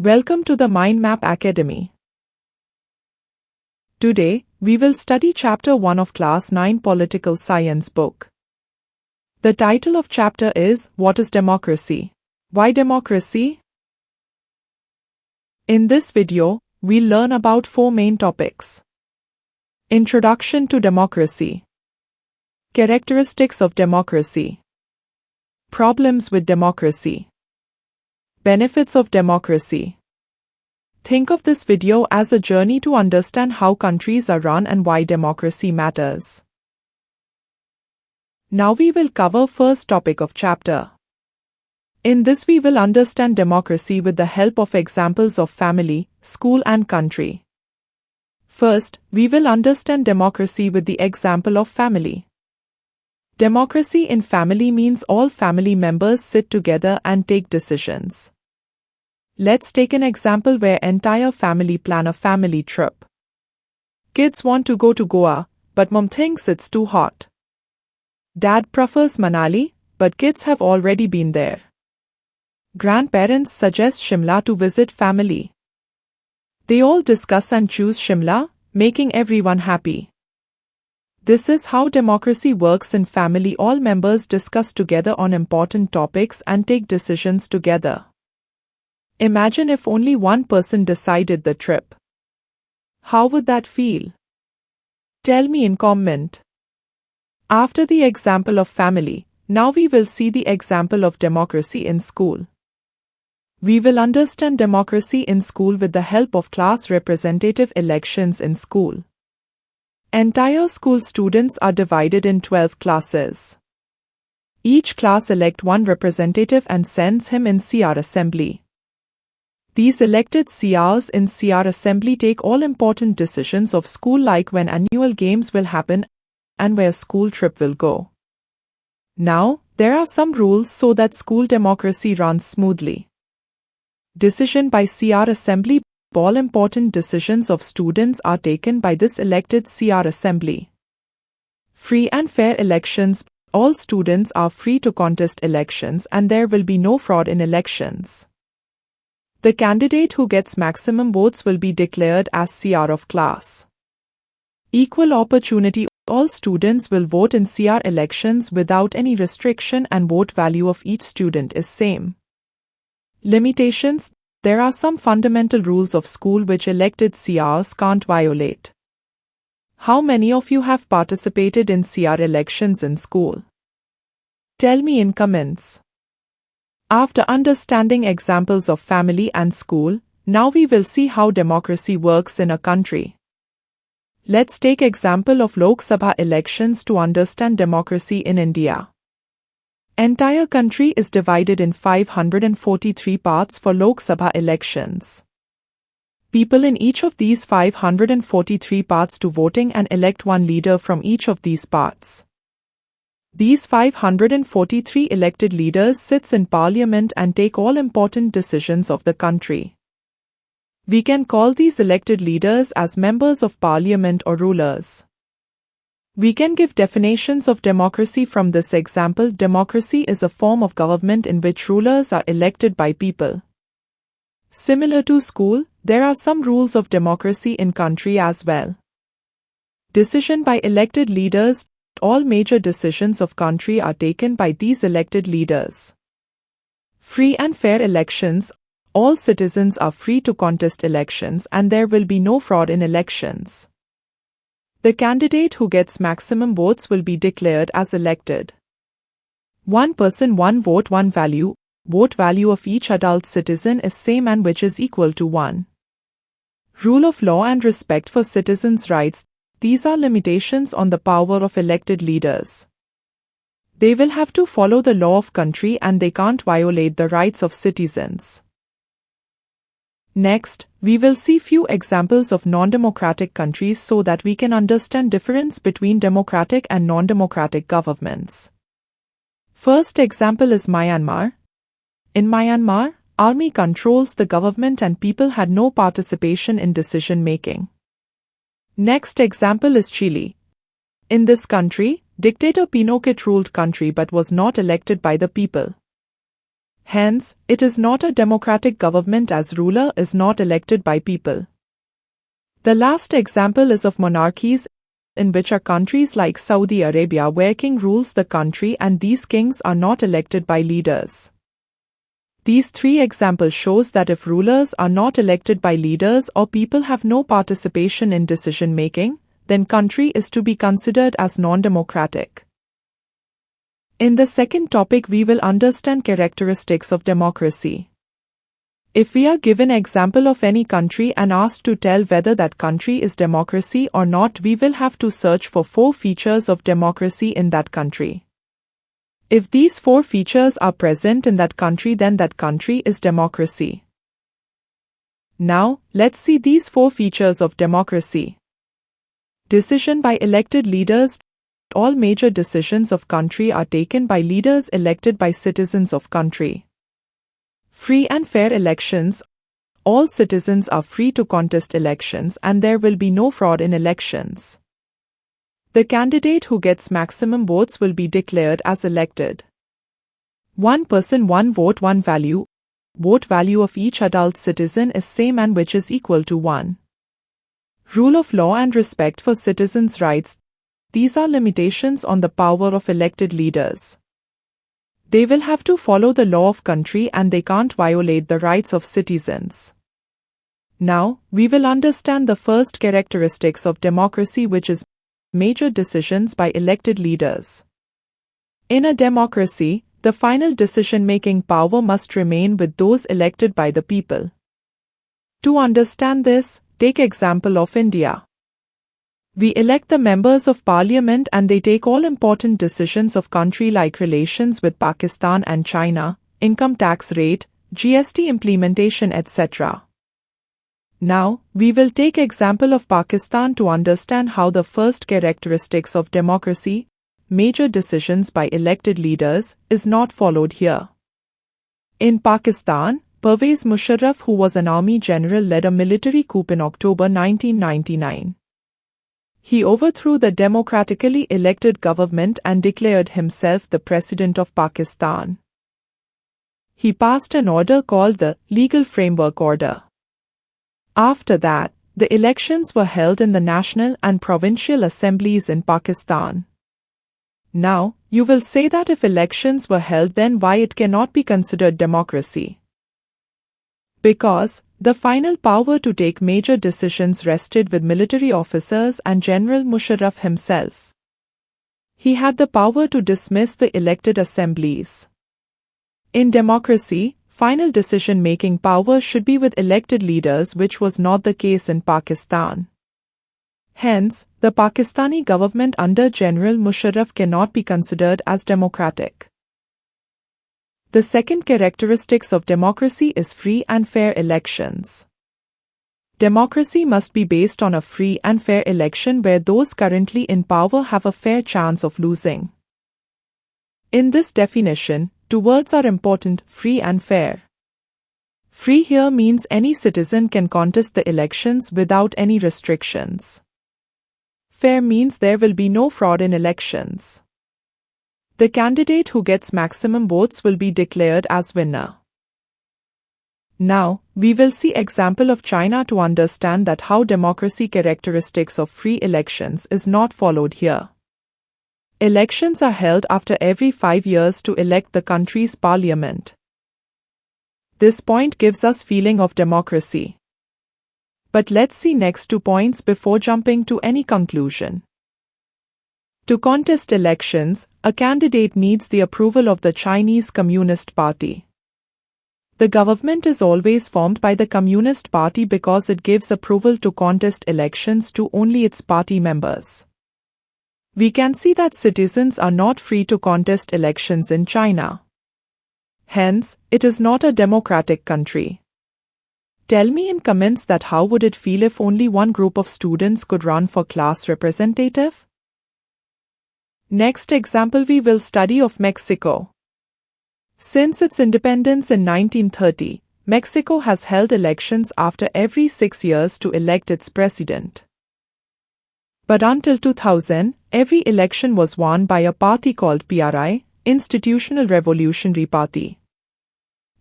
Welcome to the MapAcademy. Today, we will study Chapter 1 of Class 9 Political Science book. The title of chapter is, What is Democracy? Why Democracy? In this video, we'll learn about 4 main topics. Introduction to Democracy. Characteristics of Democracy. Problems with Democracy. Benefits of democracy. Think of this video as a journey to understand how countries are run and why democracy matters. Now we will cover first topic of chapter. In this we will understand democracy with the help of examples of family, school and country. First, we will understand democracy with the example of family. Democracy in family means all family members sit together and take decisions. Let's take an example where entire family plan a family trip. Kids want to go to Goa, but mom thinks it's too hot. Dad prefers Manali, but kids have already been there. Grandparents suggest Shimla to visit family. They all discuss and choose Shimla, making everyone happy. This is how democracy works in family. All members discuss together on important topics and take decisions together. Imagine if only one person decided the trip. How would that feel? Tell me in comment. After the example of family, now we will see the example of democracy in school. We will understand democracy in school with the help of class representative elections in school. Entire school students are divided in 12 classes. Each class elect one representative and sends him in CR assembly. These elected CRs in CR assembly take all important decisions of school, like when annual games will happen and where school trip will go. Now, there are some rules so that school democracy runs smoothly. Decision by CR assembly. All important decisions of students are taken by this elected CR assembly. Free and fair elections. All students are free to contest elections and there will be no fraud in elections. The candidate who gets maximum votes will be declared as CR of class. Equal opportunity. All students will vote in CR elections without any restriction and vote value of each student is same. Limitations. There are some fundamental rules of school which elected CRs can't violate. How many of you have participated in CR elections in school? Tell me in comments. After understanding examples of family and school, now we will see how democracy works in a country. Let's take example of Lok Sabha elections to understand democracy in India. Entire country is divided in 543 parts for Lok Sabha elections. People in each of these 543 parts to voting and elect one leader from each of these parts. These 543 elected leaders sits in parliament and take all important decisions of the country. We can call these elected leaders as members of parliament or rulers. We can give definitions of democracy from this example. Democracy is a form of government in which rulers are elected by people. Similar to school, there are some rules of democracy in country as well. Decision by elected leaders. All major decisions of country are taken by these elected leaders. Free and fair elections. All citizens are free to contest elections and there will be no fraud in elections. The candidate who gets maximum votes will be declared as elected. One person, one vote, one value. Vote value of each adult citizen is same and which is equal to 1. Rule of law and respect for citizens' rights. These are limitations on the power of elected leaders. They will have to follow the law of country and they can't violate the rights of citizens. Next, we will see few examples of non-democratic countries so that we can understand difference between democratic and non-democratic governments. First example is Myanmar. In Myanmar, army controls the government and people had no participation in decision making. Next example is Chile. In this country, dictator Pinochet ruled country but was not elected by the people. Hence, it is not a democratic government as ruler is not elected by people. The last example is of monarchies, in which are countries like Saudi Arabia where king rules the country and these kings are not elected by leaders. These three examples shows that if rulers are not elected by leaders or people have no participation in decision making, then country is to be considered as non-democratic. In the second topic we will understand characteristics of democracy. If we are given example of any country and asked to tell whether that country is democracy or not, we will have to search for 4 features of democracy in that country. If these 4 features are present in that country, then that country is democracy. Now, let's see these 4 features of democracy. Decision by elected leaders. All major decisions of country are taken by leaders elected by citizens of country. Free and fair elections. All citizens are free to contest elections and there will be no fraud in elections. The candidate who gets maximum votes will be declared as elected. 1 person, 1 vote, 1 value. Vote value of each adult citizen is same and which is equal to 1. Rule of law and respect for citizens' rights. These are limitations on the power of elected leaders. They will have to follow the law of country and they can't violate the rights of citizens. Now, we will understand the first characteristics of democracy, which is major decisions by elected leaders. In a democracy, the final decision-making power must remain with those elected by the people. To understand this, take example of India. We elect the members of parliament and they take all important decisions of country like relations with Pakistan and China, income tax rate, GST implementation, etc. Now, we will take example of Pakistan to understand how the first characteristics of democracy, major decisions by elected leaders, is not followed here. In Pakistan, Pervez Musharraf, who was an army general, led a military coup in October 1999. He overthrew the democratically elected government and declared himself the President of Pakistan. He passed an order called the Legal Framework Order. After that, the elections were held in the national and provincial assemblies in Pakistan. Now, you will say that if elections were held, then why it cannot be considered democracy? Because the final power to take major decisions rested with military officers and General Musharraf himself. He had the power to dismiss the elected assemblies. In democracy, final decision-making power should be with elected leaders, which was not the case in Pakistan. Hence, the Pakistani government under General Musharraf cannot be considered as democratic. The second characteristics of democracy is free and fair elections. Democracy must be based on a free and fair election where those currently in power have a fair chance of losing. In this definition, 2 words are important: free and fair. Free here means any citizen can contest the elections without any restrictions. Fair means there will be no fraud in elections. The candidate who gets maximum votes will be declared as winner. Now, we will see example of China to understand that how democracy characteristics of free elections is not followed here. Elections are held after every 5 years to elect the country's parliament. This point gives us feeling of democracy. But let's see next 2 points before jumping to any conclusion. To contest elections, a candidate needs the approval of the Chinese Communist Party. The government is always formed by the Communist Party because it gives approval to contest elections to only its party members. We can see that citizens are not free to contest elections in China. Hence, it is not a democratic country. Tell me in comments that how would it feel if only one group of students could run for class representative? Next example we will study of Mexico. Since its independence in 1930, Mexico has held elections after every 6 years to elect its president. But until 2000, every election was won by a party called PRI, Institutional Revolutionary Party.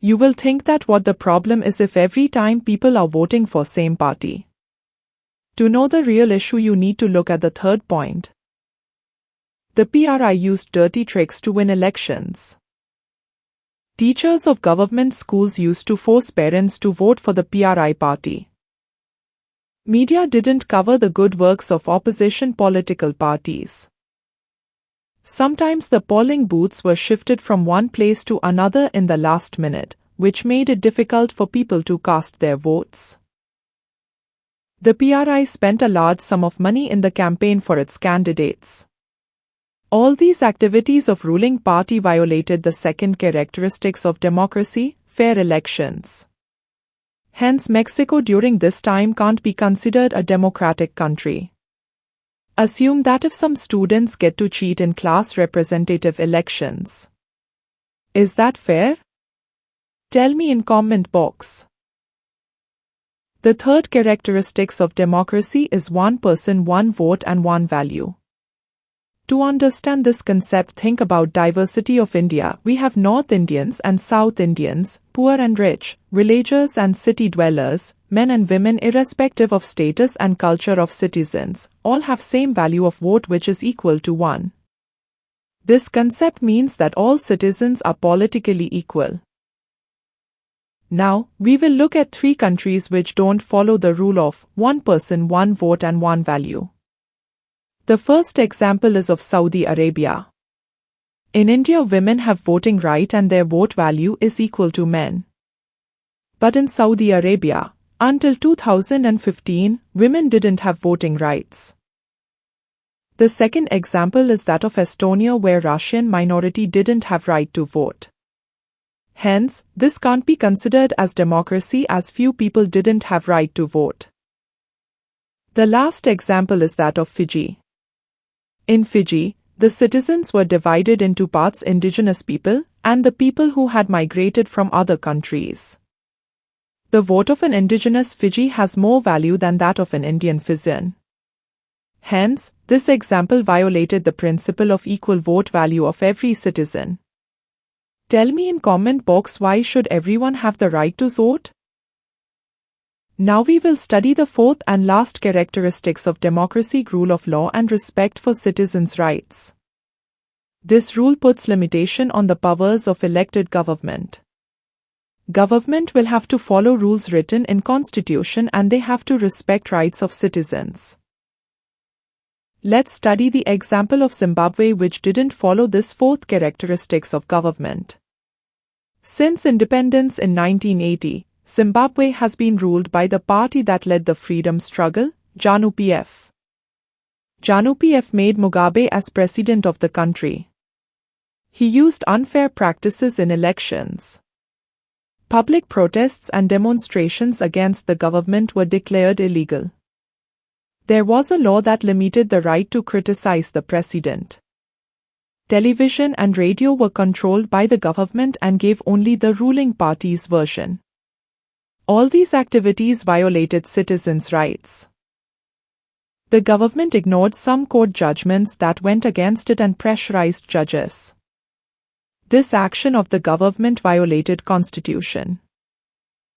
You will think that what the problem is if every time people are voting for same party. To know the real issue, you need to look at the third point. The PRI used dirty tricks to win elections. Teachers of government schools used to force parents to vote for the PRI party. Media didn't cover the good works of opposition political parties. Sometimes the polling booths were shifted from one place to another in the last minute, which made it difficult for people to cast their votes. The PRI spent a large sum of money in the campaign for its candidates. All these activities of ruling party violated the second characteristics of democracy, fair elections. Hence, Mexico during this time can't be considered a democratic country. Assume that if some students get to cheat in class representative elections. Is that fair? Tell me in comment box. The third characteristics of democracy is one person, one vote and one value. To understand this concept, think about diversity of India. We have North Indians and South Indians, poor and rich, villagers and city dwellers, men and women irrespective of status and culture of citizens, all have same value of vote which is equal to 1. This concept means that all citizens are politically equal. Now, we will look at 3 countries which don't follow the rule of one person, one vote and one value. The first example is of Saudi Arabia. In India, women have voting right and their vote value is equal to men. But in Saudi Arabia, until 2015, women didn't have voting rights. The second example is that of Estonia, where Russian minority didn't have right to vote. Hence, this can't be considered as democracy as few people didn't have right to vote. The last example is that of Fiji. In Fiji, the citizens were divided into parts: indigenous people and the people who had migrated from other countries. The vote of an indigenous Fiji has more value than that of an Indian Fijian. Hence, this example violated the principle of equal vote value of every citizen. Tell me in comment box, why should everyone have the right to vote? Now we will study the fourth and last characteristics of democracy: rule of law and respect for citizens' rights. This rule puts limitation on the powers of elected government. Government will have to follow rules written in Constitution and they have to respect rights of citizens. Let's study the example of Zimbabwe, which didn't follow this fourth characteristics of government. Since independence in 1980, Zimbabwe has been ruled by the party that led the freedom struggle, ZANU-PF. ZANU-PF made Mugabe as president of the country. He used unfair practices in elections. Public protests and demonstrations against the government were declared illegal. There was a law that limited the right to criticize the president. Television and radio were controlled by the government and gave only the ruling party's version. All these activities violated citizens' rights. The government ignored some court judgments that went against it and pressurized judges. This action of the government violated Constitution.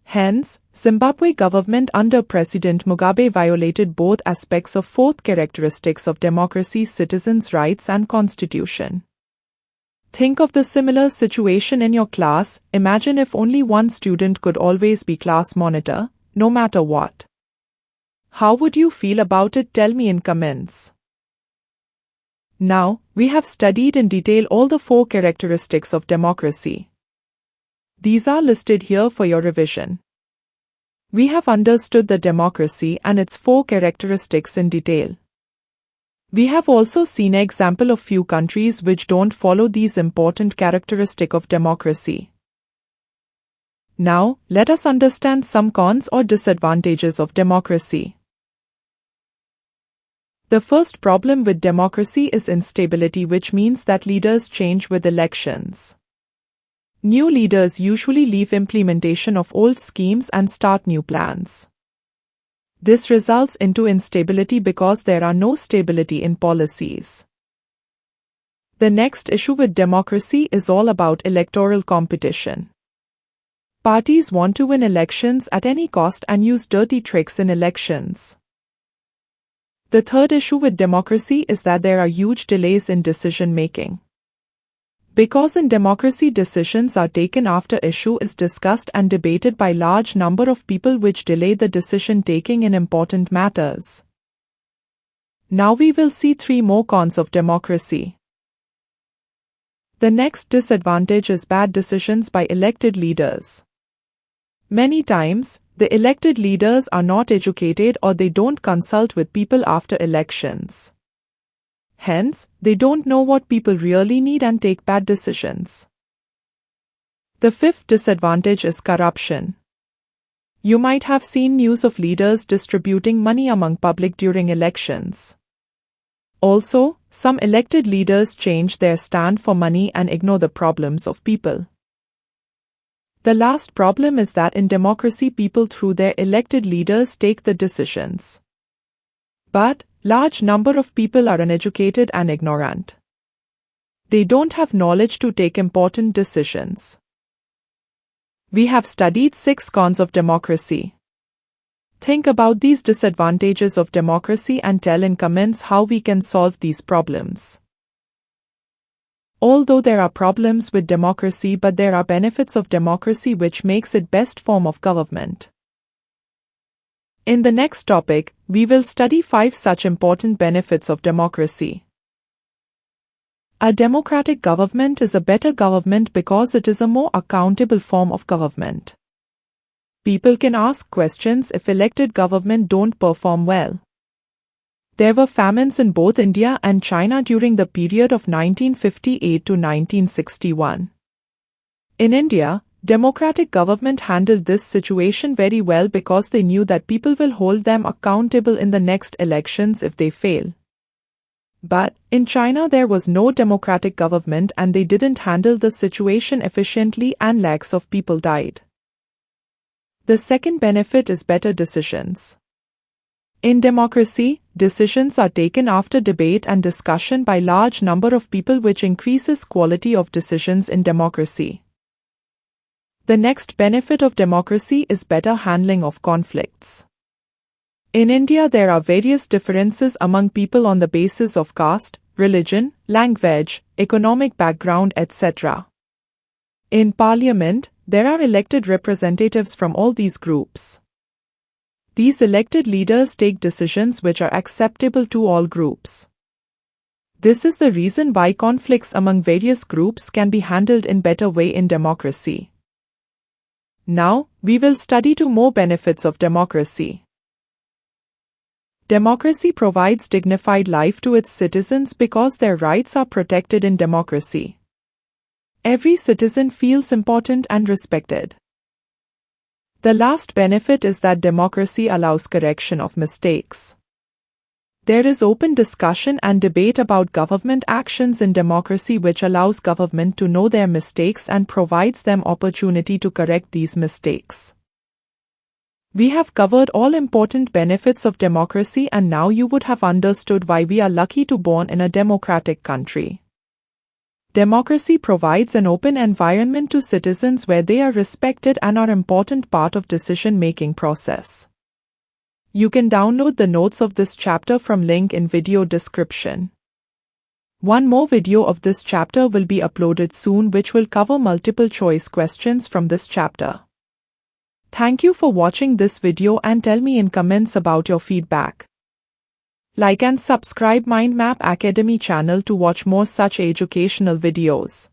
Hence, Zimbabwe government under President Mugabe violated both aspects of fourth characteristics of democracy: citizens' rights and Constitution. Think of the similar situation in your class. Imagine if only one student could always be class monitor, no matter what. How would you feel about it? Tell me in comments. Now, we have studied in detail all the 4 characteristics of democracy. These are listed here for your revision. We have understood the democracy and its 4 characteristics in detail. We have also seen an example of few countries which don't follow these important characteristics of democracy. Now, let us understand some cons or disadvantages of democracy. The first problem with democracy is instability, which means that leaders change with elections. New leaders usually leave implementation of old schemes and start new plans. This results into instability because there are no stability in policies. The next issue with democracy is all about electoral competition. Parties want to win elections at any cost and use dirty tricks in elections. The third issue with democracy is that there are huge delays in decision-making. Because in democracy decisions are taken after issue is discussed and debated by large number of people, which delay the decision-taking in important matters. Now we will see 3 more cons of democracy. The next disadvantage is bad decisions by elected leaders. Many times, the elected leaders are not educated or they don't consult with people after elections. Hence, they don't know what people really need and take bad decisions. The fifth disadvantage is corruption. You might have seen news of leaders distributing money among public during elections. Also, some elected leaders change their stand for money and ignore the problems of people. The last problem is that in democracy people through their elected leaders take the decisions. But, large number of people are uneducated and ignorant. They don't have knowledge to take important decisions. We have studied 6 cons of democracy. Think about these disadvantages of democracy and tell in comments how we can solve these problems. Although there are problems with democracy, but there are benefits of democracy which makes it best form of government. In the next topic, we will study 5 such important benefits of democracy. A democratic government is a better government because it is a more accountable form of government. People can ask questions if elected government don't perform well. There were famines in both India and China during the period of 1958 to 1961. In India, democratic government handled this situation very well because they knew that people will hold them accountable in the next elections if they fail. But, in China there was no democratic government and they didn't handle the situation efficiently and lakhs of people died. The second benefit is better decisions. In democracy, decisions are taken after debate and discussion by large number of people, which increases quality of decisions in democracy. The next benefit of democracy is better handling of conflicts. In India there are various differences among people on the basis of caste, religion, language, economic background, etc. In Parliament, there are elected representatives from all these groups. These elected leaders take decisions which are acceptable to all groups. This is the reason why conflicts among various groups can be handled in better way in democracy. Now, we will study 2 more benefits of democracy. Democracy provides dignified life to its citizens because their rights are protected in democracy. Every citizen feels important and respected. The last benefit is that democracy allows correction of mistakes. There is open discussion and debate about government actions in democracy, which allows government to know their mistakes and provides them opportunity to correct these mistakes. We have covered all important benefits of democracy, and now you would have understood why we are lucky to be born in a democratic country. Democracy provides an open environment to citizens where they are respected and are an important part of decision-making process. You can download the notes of this chapter from link in video description. One more video of this chapter will be uploaded soon, which will cover multiple choice questions from this chapter. Thank you for watching this video and tell me in comments about your feedback. Like and subscribe my MapAcademy channel to watch more such educational videos.